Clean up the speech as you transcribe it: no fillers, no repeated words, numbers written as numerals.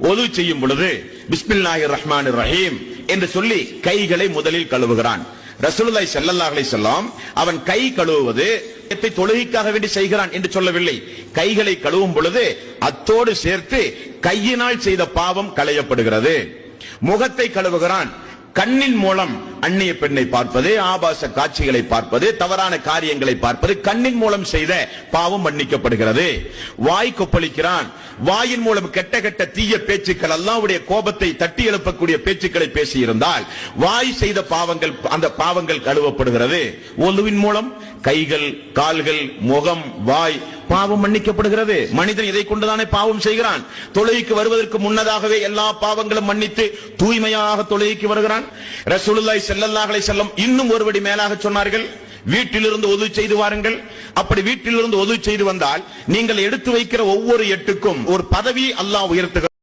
ஒது செய்யும் பொழுது பிஸ்மில்லாஹிர் ரஹ்மானிர் ரஹீம் என்று சொல்லி கைகளை முதலில் கழுவுகிறான். ரசூலுல்லாஹி ஸல்லல்லாஹு அலைஹி வஸல்லம் அவன் கை கழுவுவது தொழுகைக்காக வேண்டி செய்கிறான் என்று சொல்லவில்லை. கைகளை கழுவும் பொழுது அத்தோடு சேர்த்து கையினால் செய்த பாவம் களையப்படுகிறது. முகத்தை கழுவுகிறான். கண்ணின் மூலம் அந்நிய பெண்ணை பார்ப்பது, ஆபாச காட்சிகளை பார்ப்பது, தவறான காரியங்களை பார்ப்பது, கண்ணின் மூலம் செய்த பாவம் மன்னிக்கப்படுகிறது. வாய் கொப்பளிக்கிறான். வாயின் மூலம் கெட்ட கெட்ட தீய பேச்சுக்கள், அல்லாஹ்வுடைய கோபத்தை தட்டி எழுப்பக்கூடிய பேச்சுக்களை பேசியிருந்தால் வாய் செய்த பாவங்கள், அந்த பாவங்கள் கழுவப்படுகிறது. ஒலுவின் மூலம் கைகள், கால்கள், முகம், வாய் பாவம் மன்னிக்கப்படுகிறது. மனிதன் இதை கொண்டுதானே பாவம் செய்கிறான். தொழுகைக்கு வருவதற்கு முன்னதாகவே எல்லா பாவங்களும் மன்னித்து தூய்மையாக தொழுகைக்கு வருகிறான். ரசூலுல்லாஹி ஸல்லல்லாஹு அலைஹி வஸல்லம் இன்னும் ஒருபடி மேலாக சொன்னார்கள், வீட்டிலிருந்து ஒது செய்து வாருங்கள். அப்படி வீட்டிலிருந்து ஒது செய்து வந்தால் நீங்கள் எடுத்து வைக்கிற ஒவ்வொரு எட்டுக்கும் ஒரு பதவி அல்லாஹ் உயர்த்துகிறான்.